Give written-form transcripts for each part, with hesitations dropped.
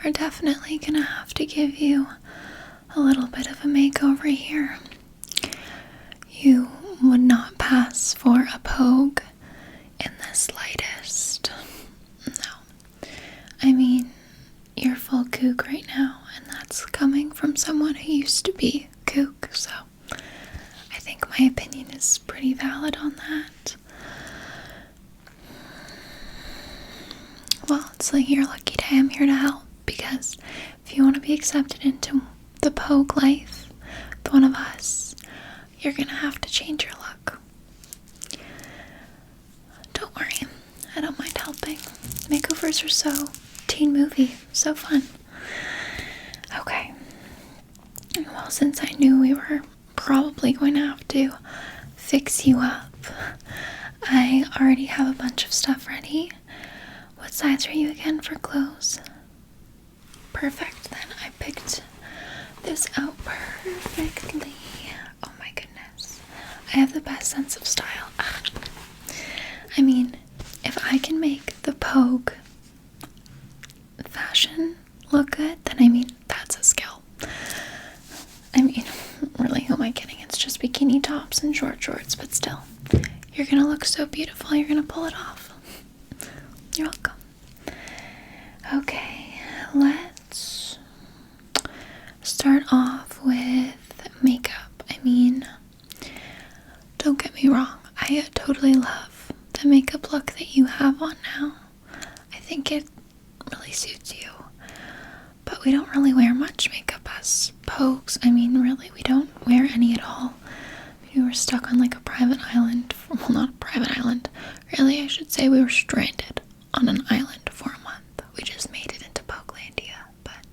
we're definitely gonna have to give you a little bit of a makeover here. You would not pass for a Pogue in the slightest. No. I mean, you're full kook right now, and that's coming from someone who used to be kook, so I think my opinion is pretty valid on that. Well, it's like your lucky day. I'm here to help, because if you want to be accepted into the Pogue life, the one of us, you're gonna have to change your look. Don't worry, I don't mind helping. Makeovers are so teen movie, so fun. Okay. Well, since I knew we were probably going to have to fix you up, I already have a bunch of stuff ready. What size are you again for clothes? Perfect, then I picked this out perfectly. Oh my goodness. I have the best sense of style. I mean, if I can make the Pogue fashion look good, then I mean, that's a skill. I mean, really, who am I kidding? It's just bikini tops and short shorts, but still, you're gonna look so beautiful, you're gonna pull it off. You're welcome. Okay, let's start off with makeup. I mean, don't get me wrong, I totally love the makeup look that you have on now. I think it really suits you. But we don't really wear much makeup as Pogues. I mean, really, we don't wear any at all. We were stuck on like a private island. Well, not a private island. Really, I should say we were stranded on an island for a month. We just made it into Pokelandia. But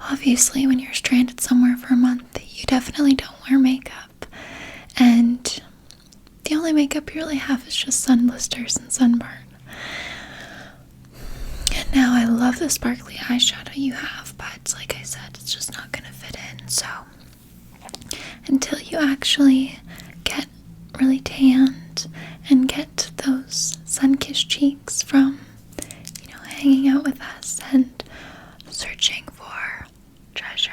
obviously, when you're stranded somewhere for a month, you definitely don't wear makeup. And the only makeup you really have is just sun blisters and sunburn. And now I love the sparkly eyeshadow you have, but like I said, it's just not gonna fit in. So until you actually get really tanned and get those sun-kissed cheeks from, hanging out with us and searching for treasure,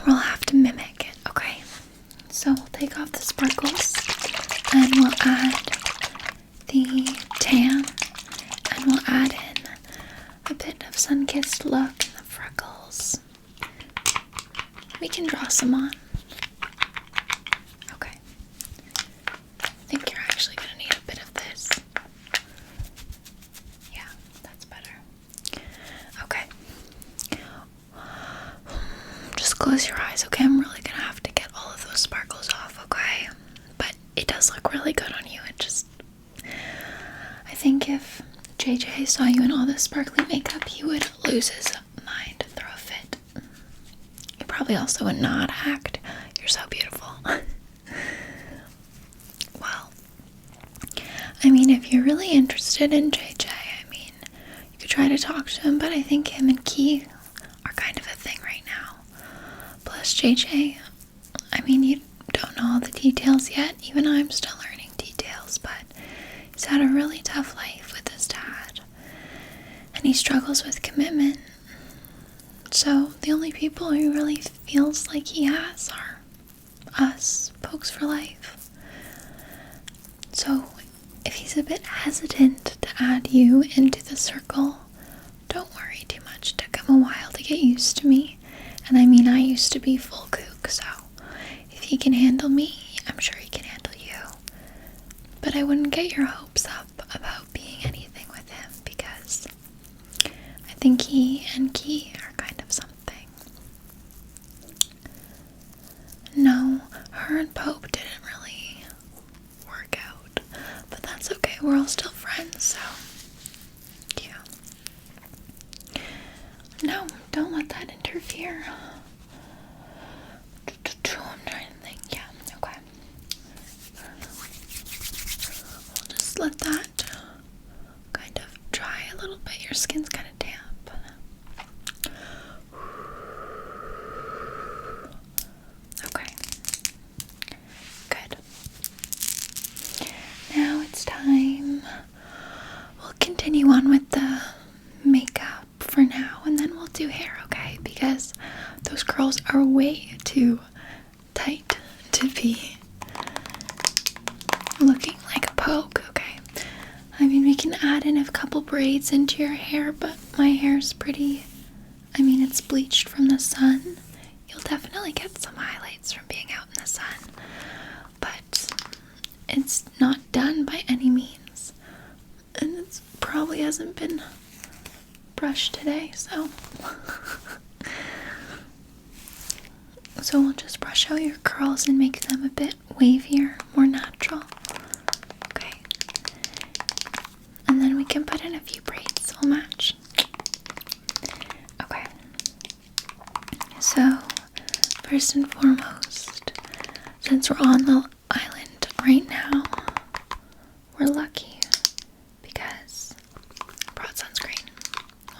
we'll have to mimic it, okay? So we'll take off the sparkles and we'll add the tan, and we'll add in a bit of sun-kissed look and the freckles. We can draw some on. Okay. I think you're actually going to need a bit of this. Yeah, that's better. Okay. Just close your eyes, okay? I'm really going to have to get all of those sparkles off, okay? But it does look really good on you. I think if JJ saw you in all this sparkly makeup, he would lose his mind, throw a fit. You probably also would not act. You're so beautiful. Well, I mean, if you're really interested in JJ, I mean, you could try to talk to him, but I think him and Key are kind of a thing right now. Plus, JJ, I mean, you don't know all the details yet. Even I'm still learning details, but he's had a really tough life with his dad, and he struggles with commitment. So the only people he really feels like he has are us, Pogues for life. So if he's a bit hesitant to add you into the circle, don't worry too much. It took him a while to get used to me, and I mean, I used to be full kook, so if he can handle me, I'm sure he can handle you. But I wouldn't get your hopes up about being anything with him, because I think he and Key are kind of something. No, her and Pope didn't really work out, but that's okay. We're all still friends, so yeah. No, don't let that interfere. I'm trying to think. Yeah, okay. We'll just let that kind of dry a little bit. Your skin's kind of damp. Okay. Good. Now it's time. We'll continue on with the makeup curls are way too tight to be looking like a poke, okay? I mean, we can add in a couple braids into your hair, but my hair's pretty, it's bleached from the sun. You'll definitely get some highlights from being out in the sun, but it's not done by any means. And it probably hasn't been brushed today, so we'll just brush out your curls and make them a bit wavier, more natural. Okay. And then we can put in a few braids that'll match. Okay. So, first and foremost, since we're on the island right now, we're lucky because I brought sunscreen.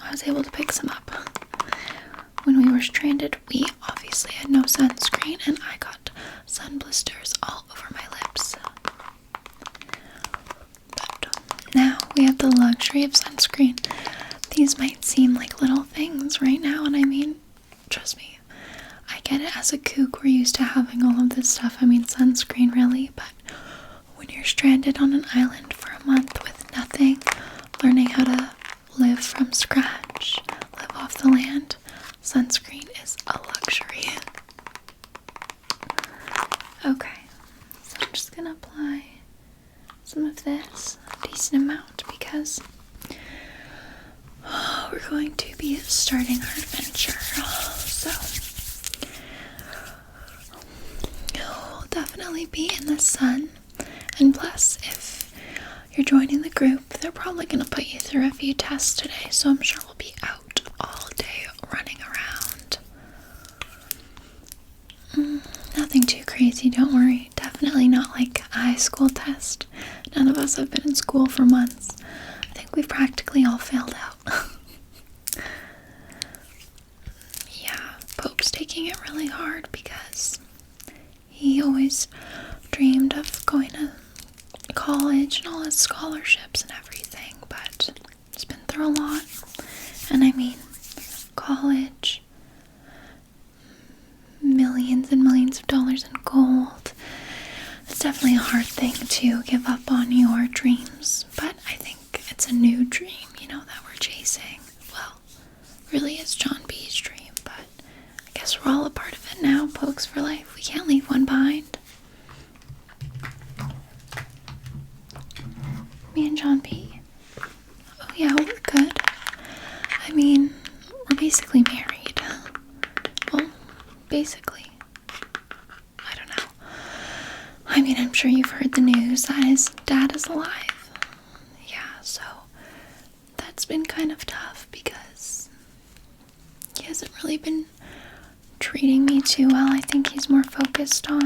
I was able to pick some up. When we were stranded, we obviously had no sunscreen, and I got sun blisters all over my lips. But now we have the luxury of sunscreen. These might seem like little things right now, and trust me, I get it. As a kook, we're used to having all of this stuff. Sunscreen really, but when you're stranded on an island for a month with nothing, learning how to live from scratch, live off the land, sunscreen is a luxury. Okay, so I'm just gonna apply some of this, a decent amount, because we're going to be starting our adventure. So you'll definitely be in the sun, and plus, if you're joining the group, they're probably gonna put you through a few tests today, so I'm sure we'll be out all day running around. Nothing too crazy, don't worry. Definitely not like a high school test. None of us have been in school for months. I think we've practically all failed out. Yeah, Pope's taking it really hard because he always dreamed of going to college and all his scholarships and everything, but he's been through a lot. And college, millions and millions of dollars in gold. It's definitely a hard thing to give up on your dreams, but I think it's a new dream, that we're chasing. Well, really it's John B's dream, but I guess we're all a part of it now. Pokes for life. We can't leave one behind. Me and John B. Oh yeah, we're good. We're basically married. Well, basically. I don't know. I'm sure you've heard the news that his dad is alive. Yeah, so that's been kind of tough because he hasn't really been treating me too well. I think he's more focused on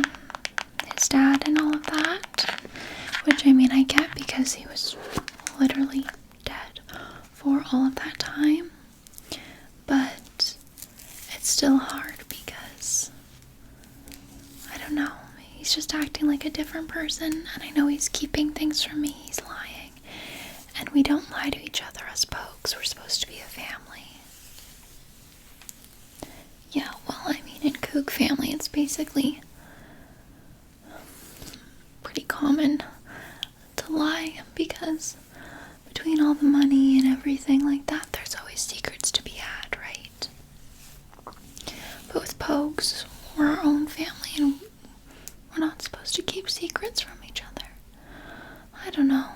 his dad and all of that, which I get because he was literally dead for all of that time, but it's still hard because I don't know, he's just acting like a different person, and I know he's keeping things from me. He's lying, and we don't lie to each other as Pogues. We're supposed to be a family. Yeah, well, in kook family, it's basically pretty common to lie because between all the money and everything like that, there's always secrets to be had, right? But with Pogues, we're our own family and we're not supposed to keep secrets from each other. I don't know.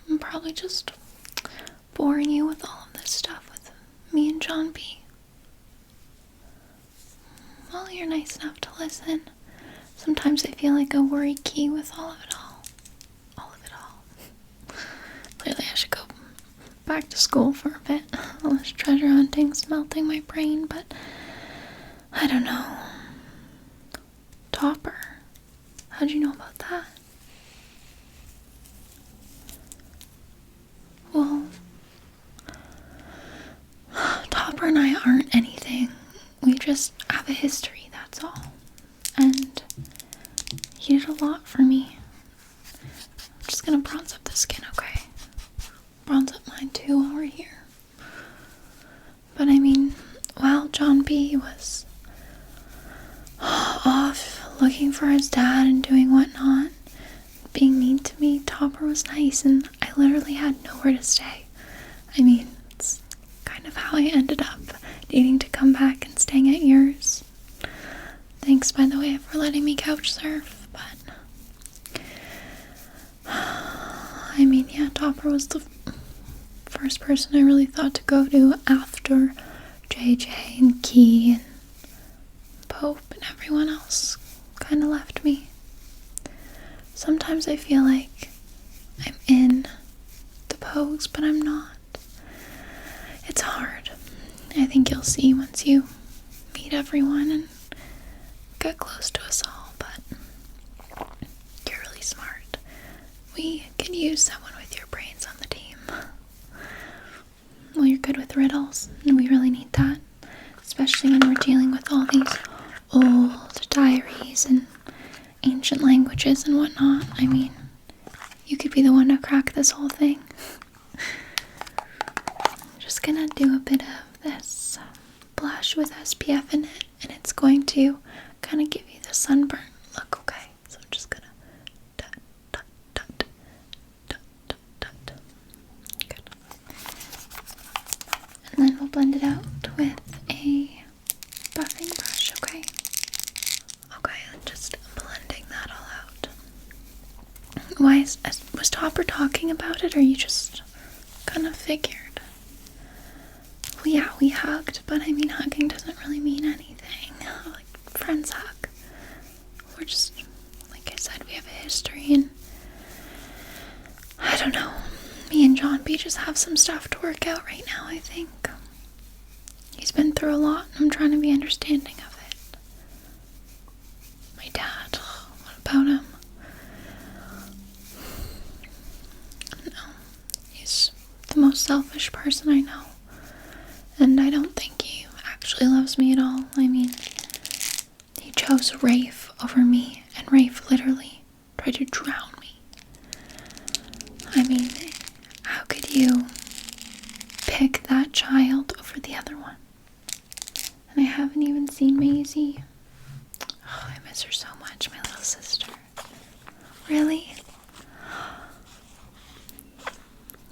I'm probably just boring you with all of this stuff with me and John B. Well, you're nice enough to listen. Sometimes I feel like a worry key with all of it all. All of it all. Clearly I should go back to school for a bit. All this treasure hunting's melting my brain, but I don't know. Topper. How'd you know about that? Well, Topper and I aren't anything. We just have a history, that's all. And he did a lot for me. I'm just gonna bronze up the skin, okay? Bronze up mine too while we're here. But while John B was off looking for his dad and doing whatnot, being mean to me, Topper was nice and I literally had nowhere to stay. I mean, it's kind of how I ended up needing to come back and staying at yours. Thanks, by the way, for letting me couch surf, but I mean, yeah, Topper was the first person I really thought to go to after JJ and Key and Pope and everyone else kind of left me. Sometimes I feel like I'm in the Pogues, but I'm not. It's hard. I think you'll see once you meet everyone and get close to us all, but you're really smart. We could use someone with your brains on the team. Well, you're good with riddles, and we really need that, especially when we're dealing with all these old diaries and ancient languages and whatnot. I mean, you could be the one to crack this whole thing. I'm just gonna do a bit of this blush with SPF in it, and it's going to kind of give you the sunburn look, okay? So I'm just gonna dot, dot, dot, dot, dot, dot. Good. And then we'll blend it out with a buffing brush, okay? Okay, I'm just blending that all out. Was Topper talking about it, or you just kind of figured? Well, yeah, we hugged, but I mean, hugging doesn't really mean anything. Like, friends hug. We're just, like I said, we have a history, and I don't know. Me and John B just have some stuff to work out right now, I think. He's been through a lot, and I'm trying to be understanding of it. My dad, what about him? No, he's the most selfish person I know. And I don't think he actually loves me at all. I mean, he chose Rafe over me, and Rafe literally tried to drown me. I mean, how could you pick that child over the other one? And I haven't even seen Maisie. Oh, I miss her so much, my little sister. Really?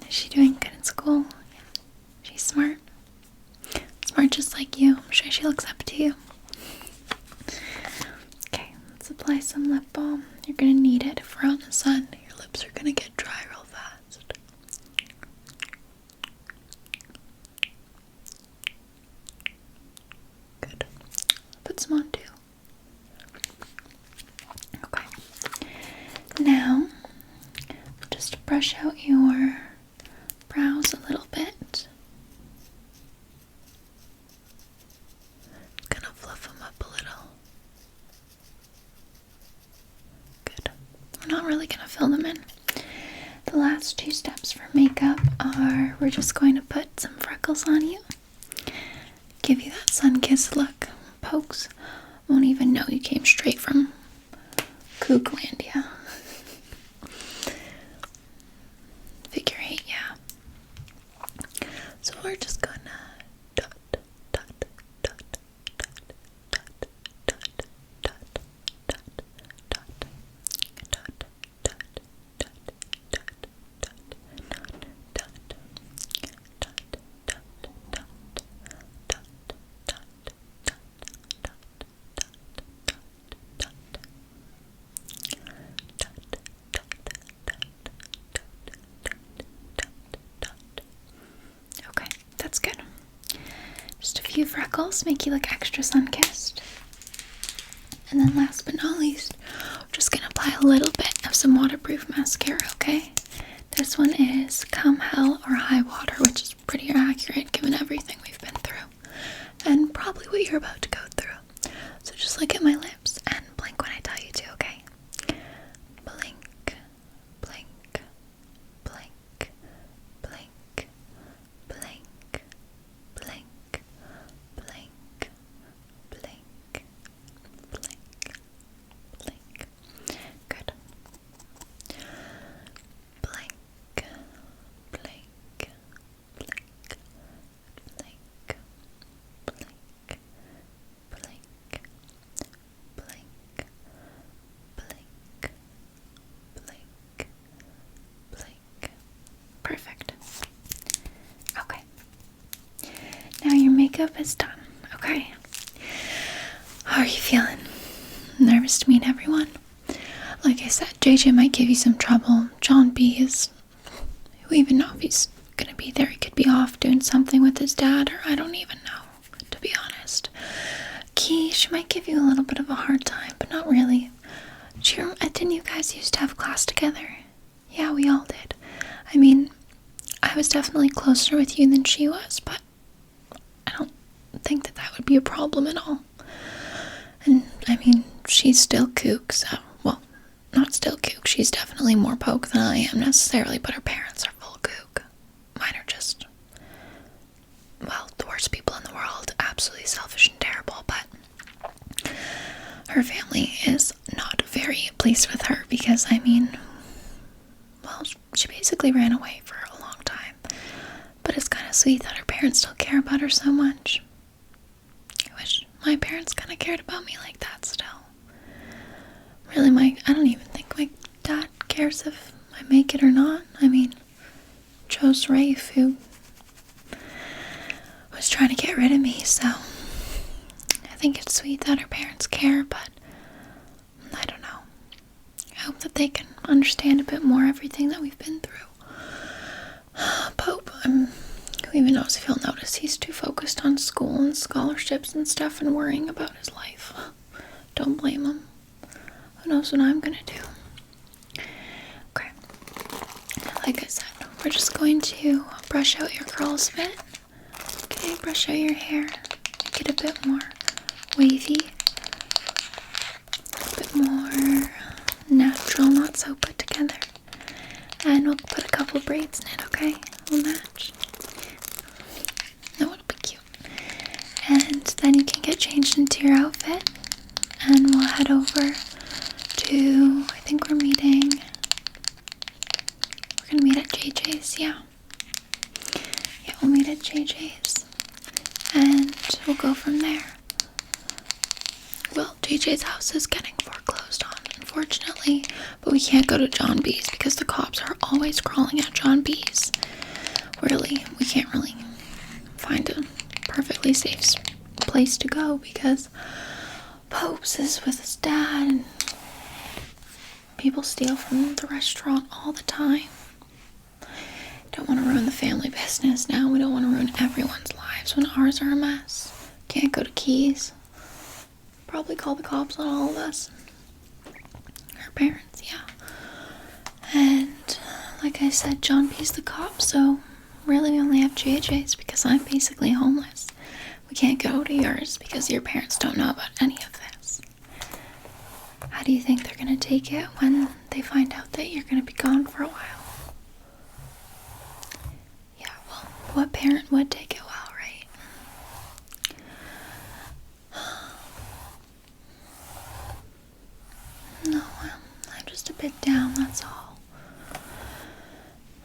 Is she doing good in school? She's smart. Smart just like you. I'm sure she looks up to you. Okay, let's apply some lip balm. You're gonna need it if we're out in the sun. Your lips are gonna get dry real fast. Good. Put some on too. Okay. Now, just brush out your brows a little bit. Gonna fluff them up a little. Good. I'm not really gonna fill them in. The last two steps for makeup are we're just going to put some freckles on you. Give you that sun-kissed look. Pokes won't even know you came straight from Kooklandia. Figure 8, yeah. So we're just gonna dot, dot, dot, dot, dot, dot, dot, dot, dot, okay, that's good. Just a few freckles make you look extra sun-kissed. And then last but not least, we're just gonna apply a little bit of some waterproof mascara, okay? This one is Come Hell or High Water, which is pretty accurate given everything we've been through. And probably what you're about to go through. So just look at my lips and blink when I tell you to, okay? Blink, blink, blink, blink, blink, blink, blink, blink, blink, blink. Good. Blink, blink, blink, blink, blink, blink, blink, makeup is done. Okay. How are you feeling? Nervous to meet everyone? Like I said, JJ might give you some trouble. John B is, who even know if he's gonna be there? He could be off doing something with his dad, or I don't even know, to be honest. Key, she might give you a little bit of a hard time, but not really. Didn't you guys used to have class together? Yeah, we all did. I mean, I was definitely closer with you than she was, but I don't think that would be a problem at all. And, I mean, she's still kook, so, well, not still kook. She's definitely more poke than I am necessarily, but her parents are full kook. Mine are just, well, the worst people in the world. Absolutely selfish and terrible, but her family is not very pleased with her because, I mean, well, she basically ran away for a long time. But it's kind of sweet that her parents still care about her so much. I wish my parents kind of cared about me like that still. Really, I don't even think my dad cares if I make it or not. I mean, chose Rafe, who was trying to get rid of me, so I think it's sweet that her parents care, but I don't know. I hope that they can understand a bit more everything that we've been through. Pope, who even knows if he'll notice, he's too focused on school and scholarships and stuff and worrying about his life. Don't blame him. Who knows what I'm gonna do? Okay. Like I said, we're just going to brush out your curls a bit. Okay, brush out your hair. Make it a bit more wavy. A bit more natural, not so put together. And we'll put a couple braids in it, okay? We'll match. No, it'll be cute. And then you can get changed into your outfit. And we'll head over to, I think we're gonna meet at JJ's, yeah. Yeah, we'll meet at JJ's. And we'll go from there. Well, JJ's house is getting foreclosed on, unfortunately, but we can't go to John B's because the cops are always crawling at John B's. Really, we can't really find a perfectly safe place to go because Pope's is with his dad and people steal from the restaurant all the time. Don't want to ruin the family business now. We don't want to ruin everyone's lives when ours are a mess. Can't go to Keys. Probably call the cops on all of us. Her parents, yeah. And like I said, John B's the cop, so really we only have JJ's because I'm basically homeless. We can't go to yours because your parents don't know about any of this. How do you think they're gonna take it when they find out that you're gonna be gone for a while? Yeah, well, what parent would take it well, right? No, I'm just a bit down, that's all.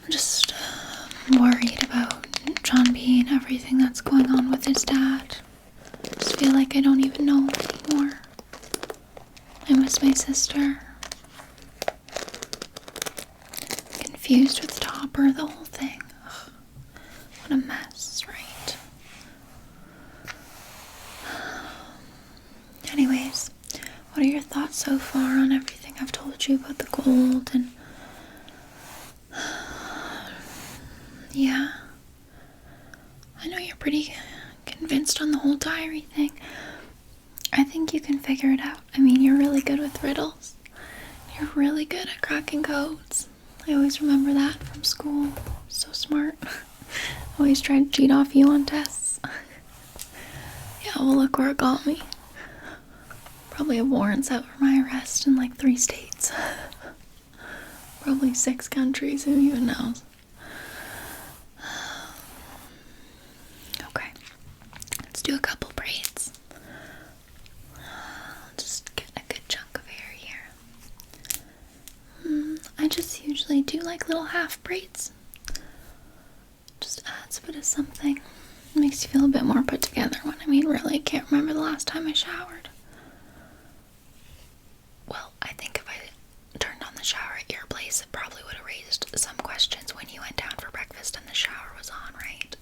I'm just worried about John B and everything that's going on with his dad. I just feel like I don't even know anymore. I miss my sister. Confused with Topper, the whole thing. Ugh, what a mess, right? Anyways, what are your thoughts so far on everything I've told you about the gold and... Yeah. I know you're pretty convinced on the whole diary thing. I think you can figure it out. I mean, you're really good with riddles. You're really good at cracking codes. I always remember that from school. So smart. Always tried to cheat off you on tests. Yeah, well, look where it got me. Probably have warrants out for my arrest in like 3 states. Probably 6 countries, who even knows? Okay, let's do a couple braids. I'll just get a good chunk of hair here. I just usually do like little half braids. Just adds a bit of something. Makes you feel a bit more put together when, I mean, really, I can't remember the last time I showered. Well, I think if I turned on the shower at your place, it probably would have raised some questions when you went down for breakfast and the shower was on, right?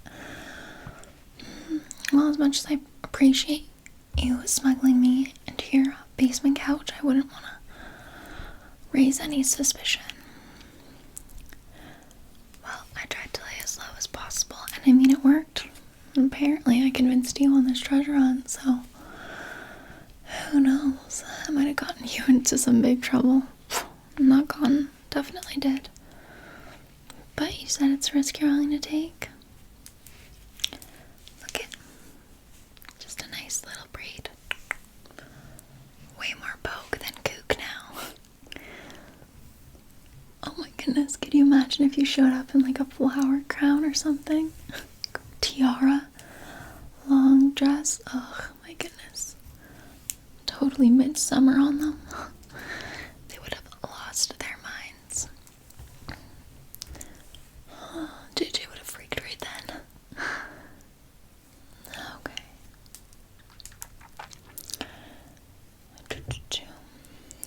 Well, as much as I appreciate you smuggling me into your basement couch, I wouldn't want to raise any suspicion. Well, I tried to lay as low as possible, and I mean, it worked. Apparently, I convinced you on this treasure hunt, so who knows? I might have gotten you into some big trouble. Not gone, definitely did. But you said it's a risk you're willing to take. Look at, just a nice little braid. Way more Pogue than kook now. Oh my goodness, could you imagine if you showed up in like a flower crown or something? Tiara, long dress, oh my goodness. Totally midsummer on them. They would have lost their minds. JJ would have freaked right then. Okay.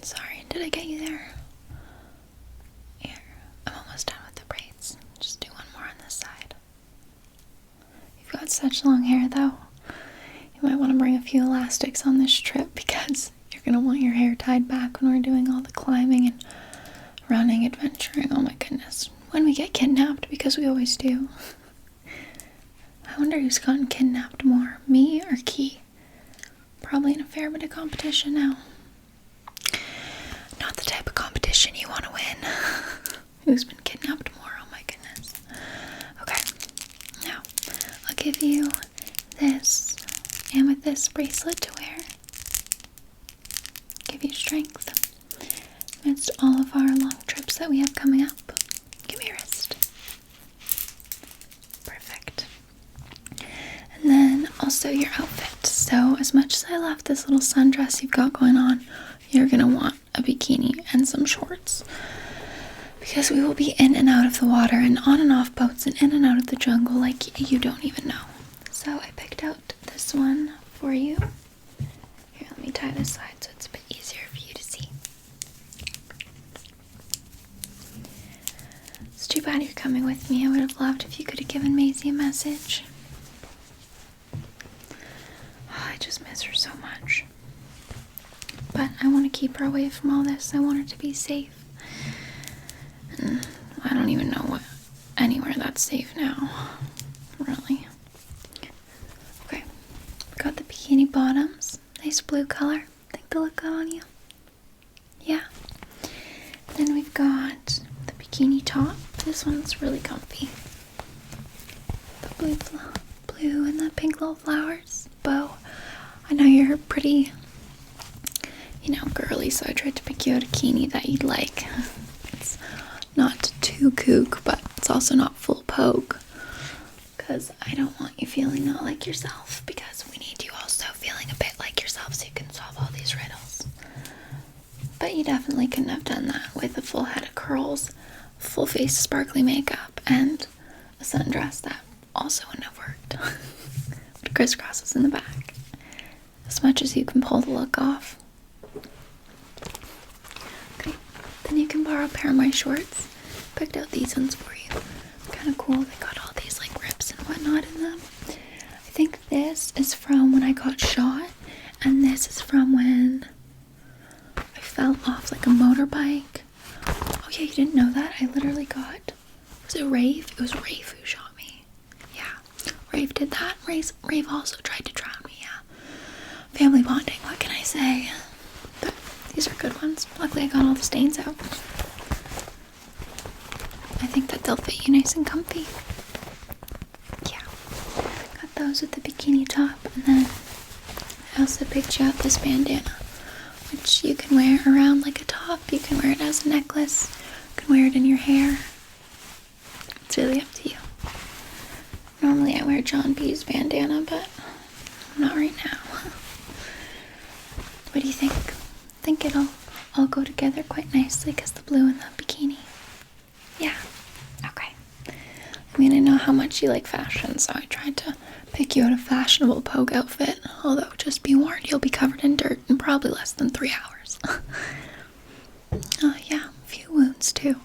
Sorry, did I get you there? Here, I'm almost done with the braids. Just do one more on this side. You've got such long hair though. You might want to bring a few elastics on this trip because you're going to want your hair tied back when we're doing all the climbing and running, adventuring. Oh my goodness. When we get kidnapped, because we always do. I wonder who's gotten kidnapped more, me or Key? Probably in a fair bit of competition now. Not the type of competition you want to win. Who's been kidnapped more? Oh my goodness. Okay. Now, I'll give you this amethyst bracelet to wear. Give you strength amidst all of our long trips that we have coming up. Give me your wrist. Perfect. And then also your outfit. So as much as I love this little sundress you've got going on, you're gonna want a bikini and some shorts. Because we will be in and out of the water and on and off boats and in and out of the jungle like you don't even know. So I picked out this one for you. Here, let me tie this side so it's a bit easier for you to see. It's too bad you're coming with me. I would have loved if you could have given Maisie a message. Oh, I just miss her so much. But I want to keep her away from all this. I want her to be safe. And I don't even know anywhere that's safe now. Really. Okay. Got the bikini bottoms. Nice blue color. Think they look good on you? Yeah. Then we've got the bikini top. This one's really comfy. The blue and the pink little flowers. Bow. I know you're pretty, girly, so I tried to pick you out a bikini that you'd like. It's not too kook, but it's also not full Pogue. Because I don't want you feeling not like yourself, because we need you also feeling a bit like yourself so you can solve all these riddles. But you definitely couldn't have done that with a full head of curls, full face sparkly makeup, and a sundress that also wouldn't have worked. With crisscrosses in the back. As much as you can pull the look off. Okay, then you can borrow a pair of my shorts. Picked out these ones for you. Kind of cool. They got all these like rips and whatnot in them. I think this is from when I got shot, and this is from when I fell off like a motorbike. Oh yeah, you didn't know that? I literally got, was it Rave? It was Rave who shot me. Yeah, Rave did that. Rave also tried to drown me, yeah. Family bonding, what can I say? But these are good ones. Luckily I got all the stains out. I think that they'll fit you nice and comfy. Yeah. Got those with the bikini top, and then I also picked you out this bandana, which you can wear around like a top. You can wear it as a necklace. You can wear it in your hair. It's really up to you. Normally I wear John B's bandana, but not right now. What do you think? I think it'll all go together quite nicely because the blue and the bikini. Yeah. Okay. I mean, I know how much you like fashion, so I tried to pick you out a fashionable Pogue outfit. Although, just be warned, you'll be covered in dirt in probably less than 3 hours. Oh, yeah. A few wounds, too.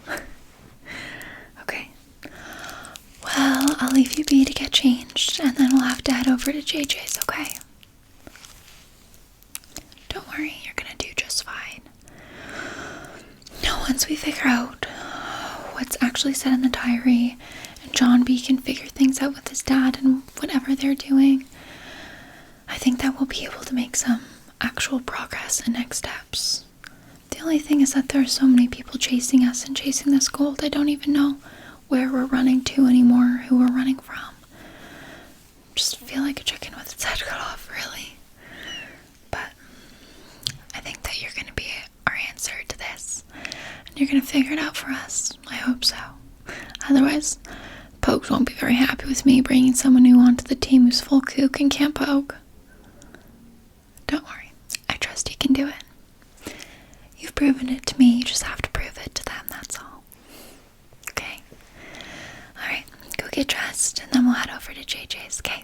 Okay. Well, I'll leave you be to get changed, and then we'll have to head over to JJ's, okay? Don't worry, you're gonna do just fine. Now, once we figure out what's actually said in the diary, and John B can figure things out with his dad and whatever they're doing, I think that we'll be able to make some actual progress and next steps. The only thing is that there are so many people chasing us and chasing this gold. I don't even know where we're running to anymore, who we're running from. Just feel like a chicken with its head cut off, really. But I think that you're going to be our answer to this, and you're going to figure it out for us. I hope so. Otherwise, Pogue won't be very happy with me bringing someone new onto the team who's full kook and can't poke. Don't worry, I trust you can do it. You've proven it to me, you just have to prove it to them, that's all. Okay? Alright, go get dressed, and then we'll head over to JJ's, okay?